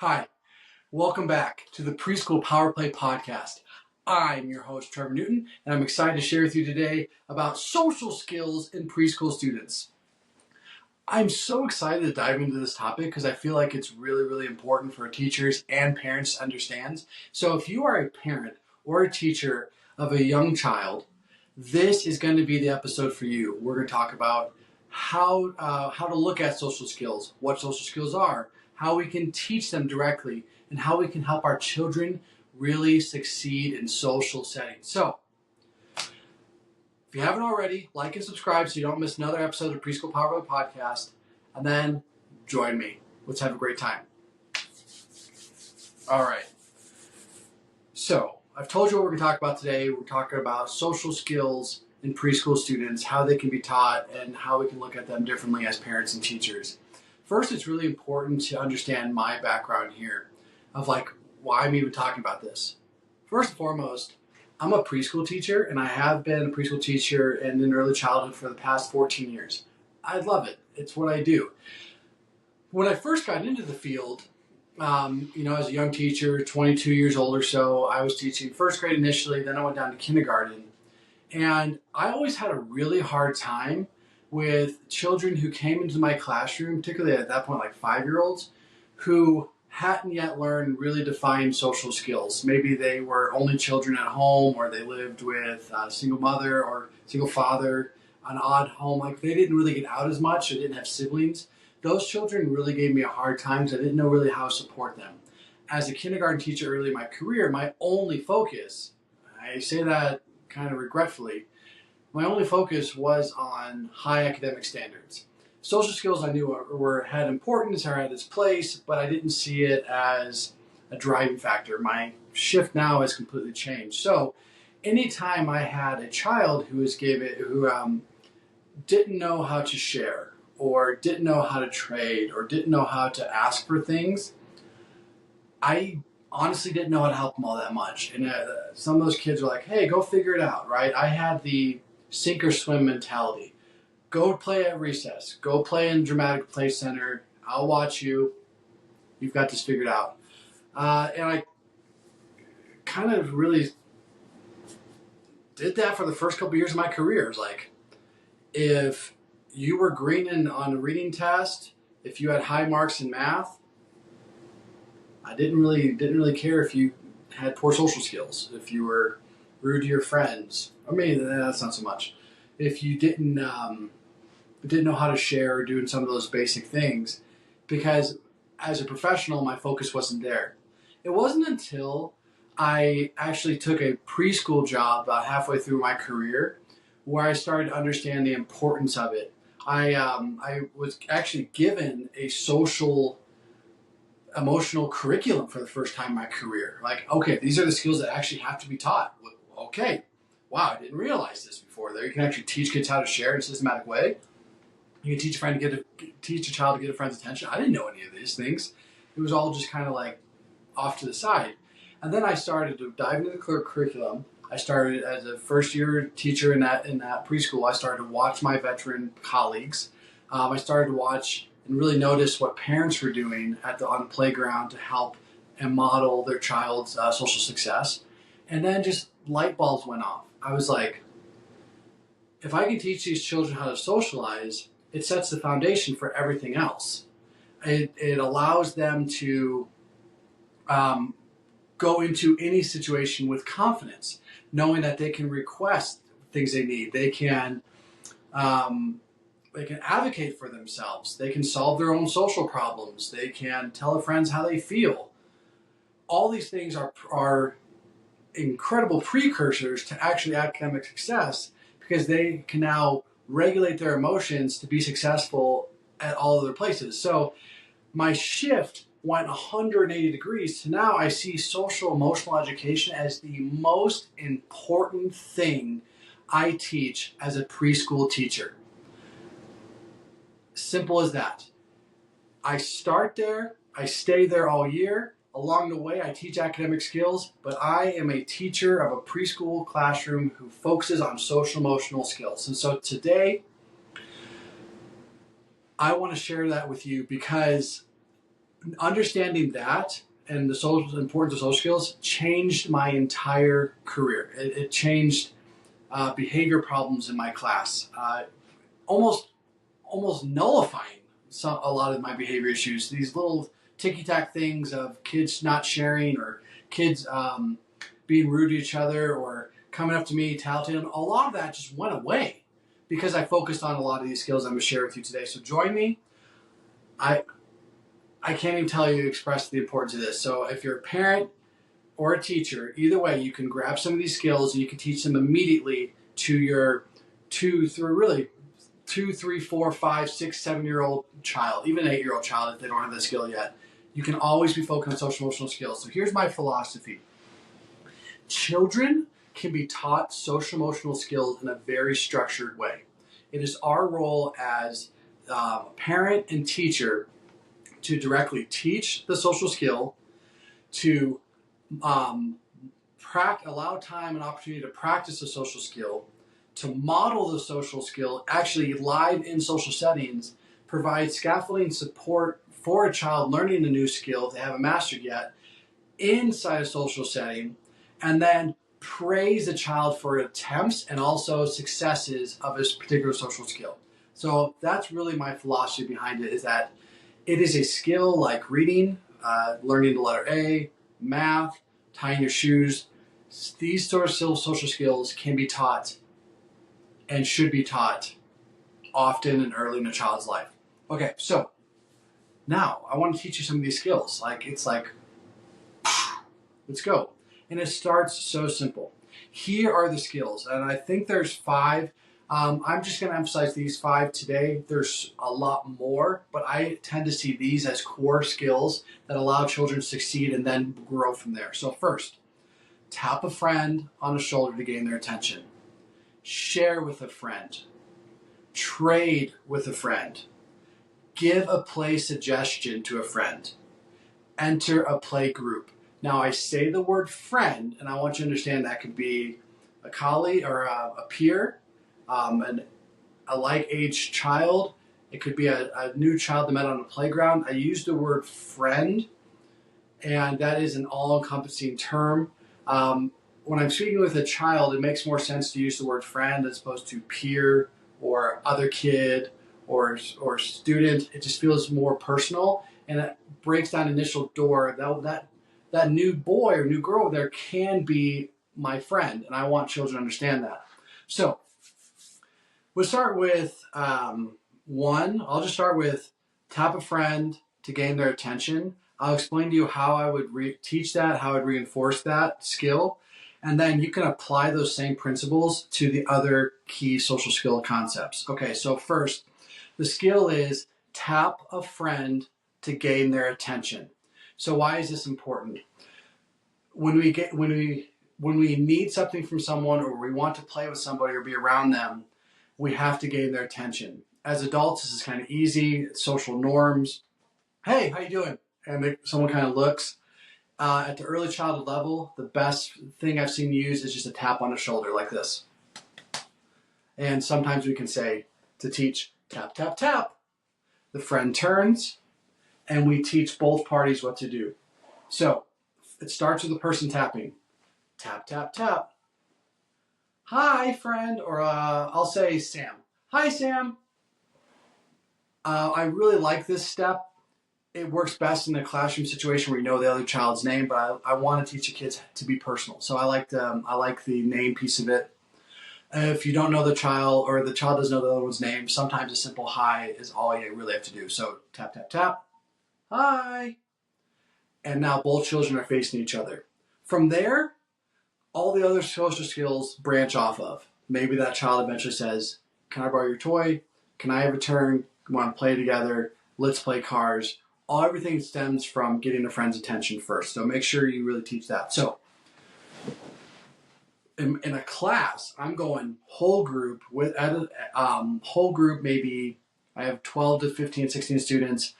Hi, welcome back to the Preschool Power Play Podcast. I'm your host, Trevor Newton, and I'm excited to share with you today about social skills in preschool students. I'm so excited to dive into this topic because I feel like it's really important for teachers and parents to understand. So if you are a parent or a teacher of a young child, this is going to be the episode for you. We're going to talk about how to look at social skills, what social skills are, how we can teach them directly, and how we can help our children really succeed in social settings. So, if you haven't already, like and subscribe so you don't miss another episode of Preschool Power Play Podcast, and then join me. Let's have a great time. All right. So, I've told you what we're going to talk about today. We're talking about social skills in preschool students, how they can be taught, and how we can look at them differently as parents and teachers. First, it's really important to understand my background here of why I'm even talking about this. First and foremost, I'm a preschool teacher, and I have been a preschool teacher in early childhood for the past 14 years. I love it. It's what I do. When I first got into the field, as a young teacher, 22 years old or so, I was teaching first grade initially, then I went down to kindergarten. And I always had a really hard time with children who came into my classroom, particularly at that point, like 5-year-olds, who hadn't yet learned really defined social skills. Maybe they were only children at home, or they lived with a single mother or single father, an odd home. Like they didn't really get out as much, or didn't have siblings. Those children really gave me a hard time because I didn't know really how to support them. As a kindergarten teacher early in my career, my only focus, I say that kind of regretfully, my only focus was on high academic standards. Social skills I knew had importance or had its place, but I didn't see it as a driving factor. My shift now has completely changed. So anytime I had a child who didn't know how to share, or didn't know how to trade, or didn't know how to ask for things, I honestly didn't know how to help them all that much. And some of those kids were like, hey, go figure it out, right? I had the sink or swim mentality. Go play at recess. Go play in dramatic play center. I'll watch you. You've got this figured out. And I kind of really did that for the first couple of years of my career. It was like, if you were green on a reading test, if you had high marks in math, I didn't really care if you had poor social skills, if you were rude to your friends. I mean, that's not so much. If you didn't know how to share or doing some of those basic things, because as a professional, my focus wasn't there. It wasn't until I actually took a preschool job about halfway through my career where I started to understand the importance of it. I was actually given a social emotional curriculum for the first time in my career. Like, okay, these are the skills that actually have to be taught. Okay, wow, I didn't realize this before. There, you can actually teach kids how to share in a systematic way. You can teach a child to get a friend's attention. I didn't know any of these things. It was all just kind of like off to the side. And then I started to dive into the curriculum. I started as a first-year teacher in that preschool. I started to watch my veteran colleagues. I started to watch and really notice what parents were doing on the playground to help and model their child's social success. And then just light bulbs went off. I was like, if I can teach these children how to socialize, it sets the foundation for everything else. It allows them to go into any situation with confidence, knowing that they can request things they need. They can advocate for themselves. They can solve their own social problems. They can tell their friends how they feel. All these things are incredible precursors to actually academic success, because they can now regulate their emotions to be successful at all other places. So my shift went 180 degrees to now I see social emotional education as the most important thing I teach as a preschool teacher. Simple as that. I start there, I stay there all year. Along the way, I teach academic skills, but I am a teacher of a preschool classroom who focuses on social emotional skills. And so today, I want to share that with you because understanding that and the importance of social skills changed my entire career. It changed behavior problems in my class, almost nullifying a lot of my behavior issues. These little ticky-tack things of kids not sharing or kids being rude to each other or coming up to me, tattling, a lot of that just went away because I focused on a lot of these skills I'm going to share with you today. So join me. I can't even tell you to express the importance of this. So if you're a parent or a teacher, either way, you can grab some of these skills and you can teach them immediately to your 2, 3, 4, 5, 6, 7-year-old child, even an 8-year-old child if they don't have the skill yet. You can always be focused on social emotional skills. So here's my philosophy. Children can be taught social emotional skills in a very structured way. It is our role as parent and teacher to directly teach the social skill, to allow time and opportunity to practice the social skill, to model the social skill actually live in social settings, provide scaffolding support for a child learning a new skill if they haven't mastered yet inside a social setting, and then praise a child for attempts and also successes of this particular social skill. So that's really my philosophy behind it, is that it is a skill like reading, learning the letter A, math, tying your shoes. These sort of social skills can be taught and should be taught often and early in a child's life. Okay, so now I want to teach you some of these skills. Let's go. And it starts so simple. Here are the skills, and I think there's 5. I'm just going to emphasize these 5 today. There's a lot more, but I tend to see these as core skills that allow children to succeed and then grow from there. So first, tap a friend on the shoulder to gain their attention. Share with a friend. Trade with a friend. Give a play suggestion to a friend. Enter a play group. Now I say the word friend, and I want you to understand that could be a colleague or a peer, a like-age child. It could be a new child that met on a playground. I use the word friend, and that is an all-encompassing term. When I'm speaking with a child, it makes more sense to use the word friend as opposed to peer or other kid or student. It just feels more personal, and it breaks down initial door. That new boy or new girl there can be my friend, and I want children to understand that. So we'll start with 1. I'll just start with tap a friend to gain their attention. I'll explain to you how I would teach that, how I'd reinforce that skill, and then you can apply those same principles to the other key social skill concepts. Okay, so first, the skill is tap a friend to gain their attention. So why is this important? When we need something from someone, or we want to play with somebody or be around them, we have to gain their attention. As adults, this is kind of easy. It's social norms. Hey, how you doing? And someone kind of looks. At the early childhood level, the best thing I've seen used is just a tap on the shoulder like this. And sometimes we can say to teach, tap, tap, tap. The friend turns, and we teach both parties what to do. So it starts with the person tapping. Tap, tap, tap. Hi, friend. Or I'll say Sam. Hi, Sam. I really like this step. It works best in a classroom situation where you know the other child's name, but I want to teach the kids to be personal. So I like the name piece of it. If you don't know the child, or the child doesn't know the other one's name, sometimes a simple hi is all you really have to do. So tap, tap, tap. Hi. And now both children are facing each other. From there, all the other social skills branch off of. Maybe that child eventually says, can I borrow your toy? Can I have a turn? Want to play together? Let's play cars. Everything stems from getting a friend's attention first. So make sure you really teach that. So in a class, I'm going whole group maybe I have 12 to 15, 16 students.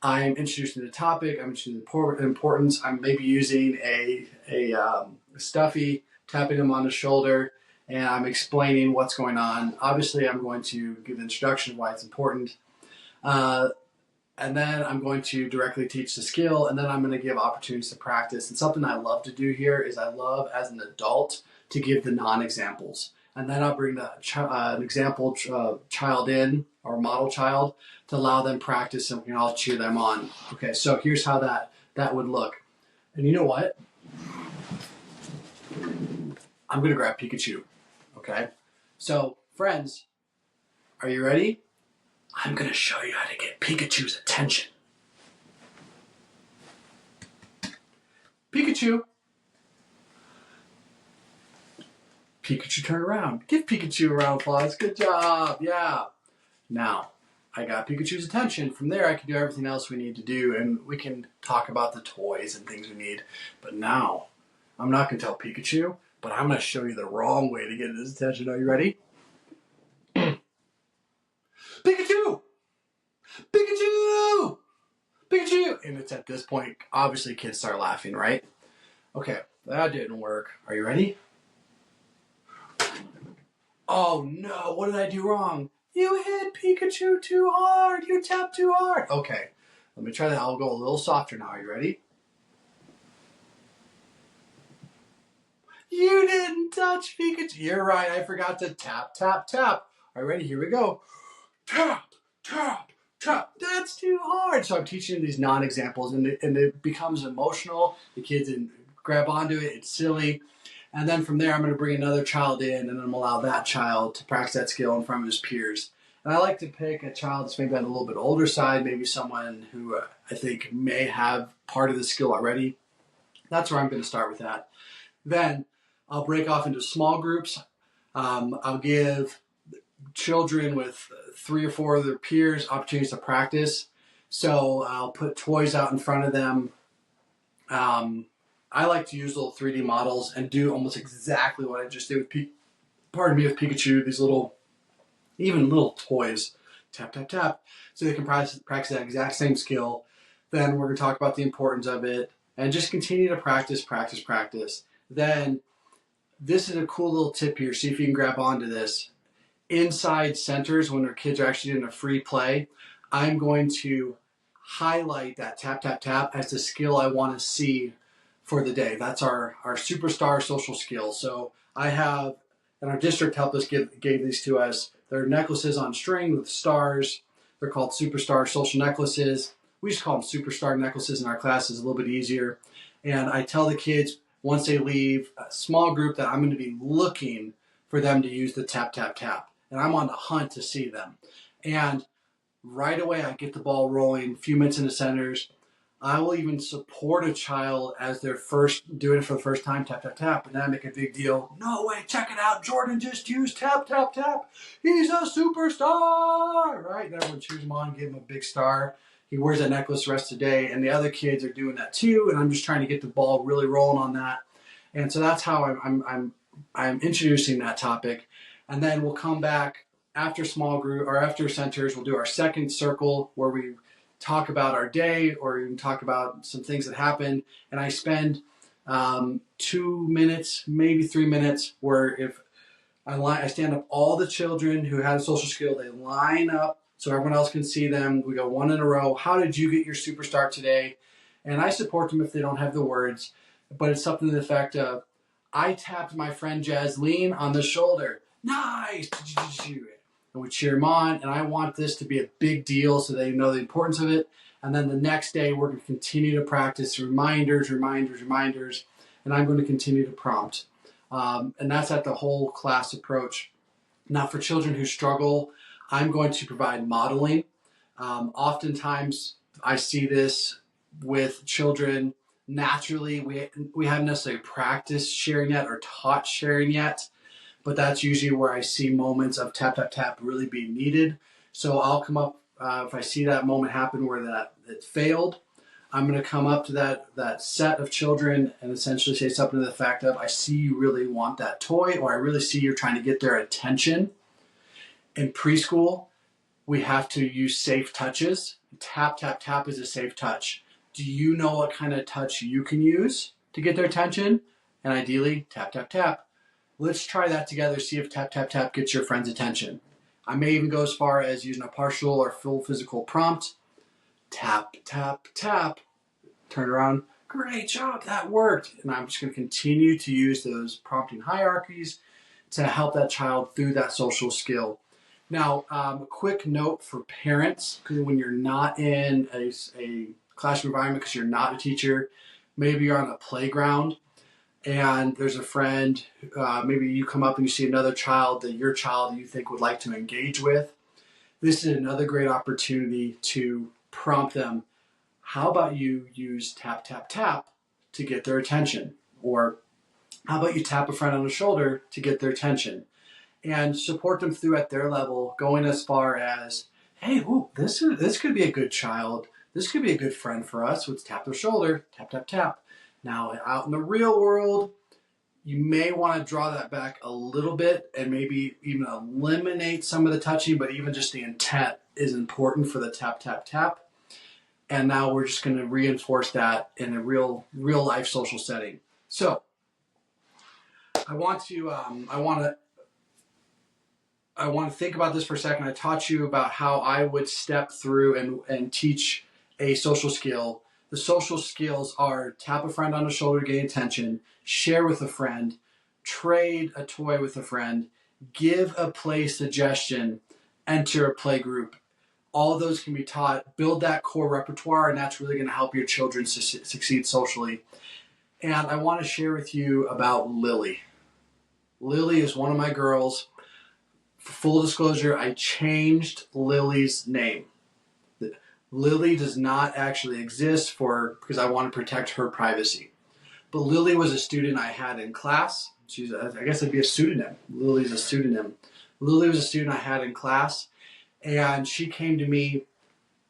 I'm introducing the topic. I'm introducing the importance. I'm maybe using a stuffy, tapping them on the shoulder, and I'm explaining what's going on. Obviously, I'm going to give an introduction of why it's important. and then I'm going to directly teach the skill, and then I'm going to give opportunities to practice. And something I love to do here is I love, as an adult, to give the non-examples. And then I'll bring an example child in, or model child, to allow them practice, and we can all cheer them on. Okay, so here's how that would look. And you know what? I'm going to grab Pikachu. Okay? So, friends, are you ready? I'm going to show you how to get Pikachu's attention. Pikachu. Pikachu, turn around. Give Pikachu a round of applause. Good job. Yeah. Now, I got Pikachu's attention. From there, I can do everything else we need to do, and we can talk about the toys and things we need. But now, I'm not going to tell Pikachu, but I'm going to show you the wrong way to get his attention. Are you ready? Pikachu! Pikachu! Pikachu! And it's at this point, obviously kids start laughing, right? Okay, that didn't work. Are you ready? Oh no, what did I do wrong? You hit Pikachu too hard. You tapped too hard. Okay, let me try that. I'll go a little softer now. Are you ready? You didn't touch Pikachu. You're right. I forgot to tap, tap, tap. All right, ready? Here we go. Tap, tap, tap. That's too hard. So I'm teaching these non-examples, and it becomes emotional. The kids grab onto it. It's silly. And then from there, I'm going to bring another child in, and I'm going to allow that child to practice that skill in front of his peers. And I like to pick a child that's maybe on a little bit older side, maybe someone who I think may have part of the skill already. That's where I'm going to start with that. Then I'll break off into small groups. I'll give children with 3 or 4 of their peers opportunities to practice. So I'll put toys out in front of them. I like to use little 3D models and do almost exactly what I just did with Pikachu, these little toys, tap, tap, tap, so they can practice that exact same skill. Then we're going to talk about the importance of it and just continue to practice. Then this is a cool little tip here. See if you can grab onto this. Inside centers, when our kids are actually doing a free play, I'm going to highlight that tap, tap, tap as the skill I want to see for the day. That's our superstar social skill. So I have, and our district helped us gave these to us. They're necklaces on string with stars. They're called superstar social necklaces. We just call them superstar necklaces in our classes, a little bit easier. And I tell the kids once they leave a small group that I'm going to be looking for them to use the tap, tap, tap. And I'm on the hunt to see them. And right away, I get the ball rolling, a few minutes into centers. I will even support a child as they're doing it for the first time, tap, tap, tap, and then I make a big deal. No way, check it out. Jordan just used tap, tap, tap. He's a superstar, right? And everyone cheers him on, give him a big star. He wears that necklace the rest of the day, and the other kids are doing that too, and I'm just trying to get the ball really rolling on that. And so that's how I'm introducing that topic. And then we'll come back after small group or after centers. We'll do our second circle where we talk about our day or even talk about some things that happened. And I spend 2 minutes, maybe 3 minutes, where if I stand up all the children who had a social skill, they line up so everyone else can see them. We go one in a row. How did you get your superstar today? And I support them if they don't have the words, but it's something to the effect of, I tapped my friend Jasleen on the shoulder. Nice! And we cheer them on, and I want this to be a big deal so they know the importance of it. And then the next day, we're going to continue to practice reminders, and I'm going to continue to prompt. And that's at the whole class approach. Now, for children who struggle, I'm going to provide modeling. Oftentimes, I see this with children naturally. We haven't necessarily practiced sharing yet or taught sharing yet. But that's usually where I see moments of tap, tap, tap really being needed. So I'll come up, if I see that moment happen where it failed, I'm going to come up to that set of children and essentially say something to the effect of, I see you really want that toy, or I really see you're trying to get their attention. In preschool, we have to use safe touches. Tap, tap, tap is a safe touch. Do you know what kind of touch you can use to get their attention? And ideally, tap, tap, tap. Let's try that together, see if tap, tap, tap gets your friend's attention. I may even go as far as using a partial or full physical prompt. tap, tap, tap. Turn around, great job, that worked. And I'm just going to continue to use those prompting hierarchies to help that child through that social skill. Now, a quick note for parents, because when you're not in a classroom environment, because you're not a teacher, maybe you're on a playground and there's a friend, maybe you come up and you see another child that your child you think would like to engage with. This is another great opportunity to prompt them. How about you use tap, tap, tap to get their attention? Or how about you tap a friend on the shoulder to get their attention? And support them through at their level, going as far as, hey, ooh, this could be a good child. This could be a good friend for us. Let's tap their shoulder, tap, tap, tap. Now, out in the real world, you may want to draw that back a little bit and maybe even eliminate some of the touching, but even just the intent is important for the tap, tap, tap. And now we're just going to reinforce that in a real life social setting. So I want to think about this for a second. I taught you about how I would step through and teach a social skill. The social skills are tap a friend on the shoulder to gain attention, share with a friend, trade a toy with a friend, give a play suggestion, enter a play group. All of those can be taught. Build that core repertoire, and that's really going to help your children succeed socially. And I want to share with you about Lily. Lily is one of my girls. For full disclosure, I changed Lily's name. Lily does not actually exist because I want to protect her privacy. But Lily was a student I had in class. I guess it'd be a pseudonym. Lily's a pseudonym. Lily was a student I had in class, and she came to me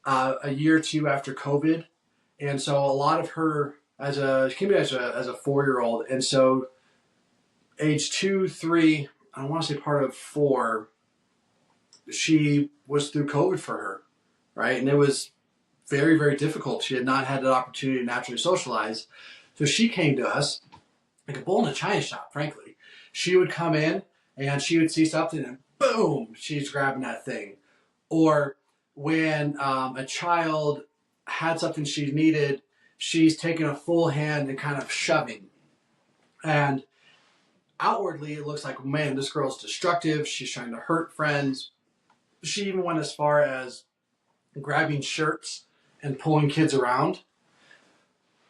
a year or two after COVID. And so a lot of her, she came to me as a 4-year-old. And so age 2, 3, I want to say part of 4, she was through COVID for her, right? And it was very, very difficult. She had not had that opportunity to naturally socialize. So she came to us like a bull in a china shop, frankly. She would come in and she would see something and boom, she's grabbing that thing. Or when a child had something she needed, she's taking a full hand and kind of shoving. And outwardly, it looks like, man, this girl's destructive. She's trying to hurt friends. She even went as far as grabbing shirts and pulling kids around.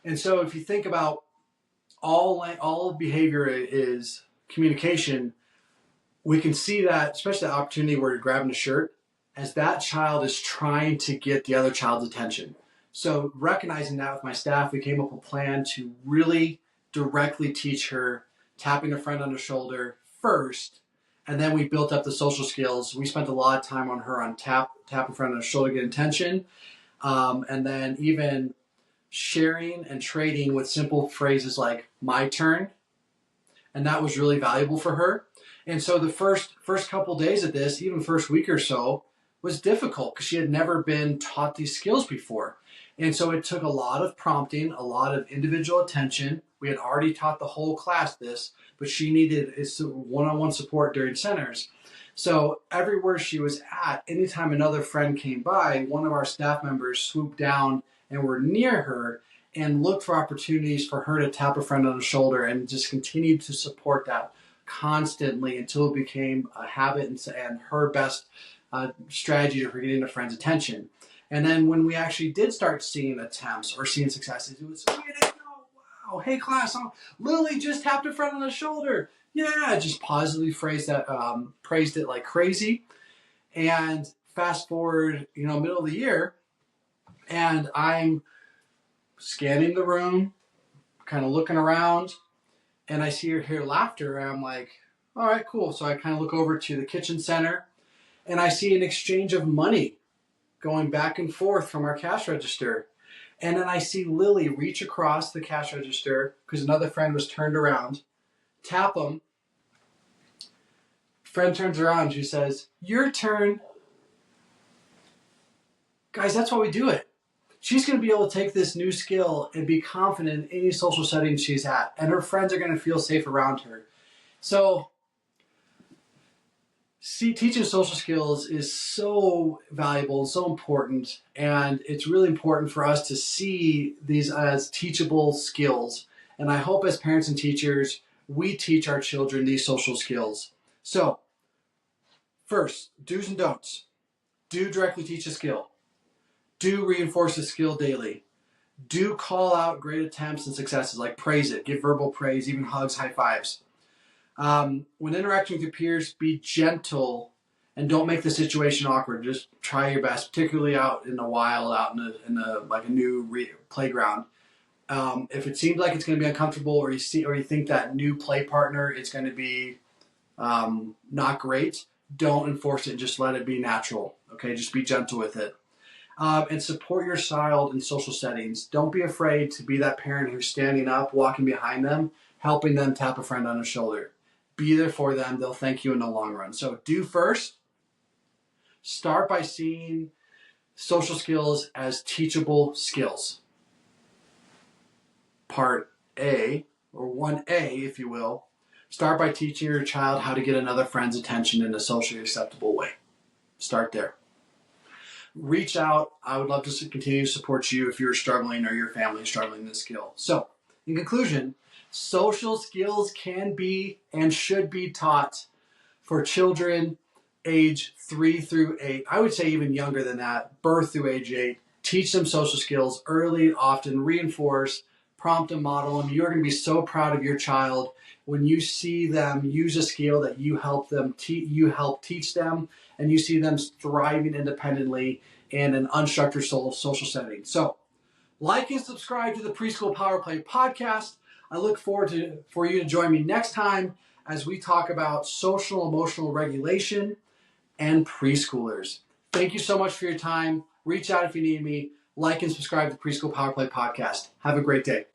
And so if you think about all behavior is communication, we can see that, especially the opportunity where you're grabbing a shirt, as that child is trying to get the other child's attention. So recognizing that with my staff, we came up with a plan to really directly teach her tapping a friend on the shoulder first, and then we built up the social skills. We spent a lot of time on her on tap a friend on the shoulder, get attention, and then even sharing and trading with simple phrases like "my turn," and that was really valuable for her. And so the first couple days of this, even first week or so, was difficult because she had never been taught these skills before. And so it took a lot of prompting, a lot of individual attention. We had already taught the whole class this, but she needed one-on-one support during centers. So everywhere she was at, anytime another friend came by, one of our staff members swooped down and were near her and looked for opportunities for her to tap a friend on the shoulder and just continued to support that constantly until it became a habit and her best strategy for getting a friend's attention. And then when we actually did start seeing attempts or seeing successes, it was, wow, hey class, Lily just tapped a friend on the shoulder. Yeah, just positively praised it like crazy. And fast forward, middle of the year, and I'm scanning the room, kind of looking around, and I see her hear laughter, and I'm like, all right, cool. So I kind of look over to the kitchen center, and I see an exchange of money going back and forth from our cash register. And then I see Lily reach across the cash register because another friend was turned around, tap him. Friend turns around, she says, "Your turn." Guys, that's why we do it. She's going to be able to take this new skill and be confident in any social setting she's at. And her friends are going to feel safe around her. So teaching social skills is so valuable and so important, and it's really important for us to see these as teachable skills. And I hope as parents and teachers, we teach our children these social skills. So, first, do's and don'ts. Do directly teach a skill. Do reinforce a skill daily. Do call out great attempts and successes, like praise it, give verbal praise, even hugs, high fives. When interacting with your peers, be gentle and don't make the situation awkward. Just try your best, particularly out in the wild, out in a new playground. If it seems like it's going to be uncomfortable, or you think that new play partner is going to be not great, don't enforce it. Just let it be natural. Okay, just be gentle with it. And support your child in social settings. Don't be afraid to be that parent who's standing up, walking behind them, helping them tap a friend on the shoulder. Be there for them. They'll thank you in the long run. So do first. Start by seeing social skills as teachable skills. Part A, or 1A, if you will, start by teaching your child how to get another friend's attention in a socially acceptable way. Start there. Reach out. I would love to continue to support you if you're struggling or your family is struggling in this skill. So, in conclusion, social skills can be and should be taught for children age 3 through 8. I would say even younger than that, birth through age 8. Teach them social skills early, often reinforce, prompt and model them. You're going to be so proud of your child when you see them use a skill that you help teach them, and you see them thriving independently in an unstructured social setting. So, like and subscribe to the Preschool Power Play Podcast. I look forward for you to join me next time as we talk about social emotional regulation and preschoolers. Thank you so much for your time. Reach out if you need me. Like and subscribe to the Preschool Power Play Podcast. Have a great day.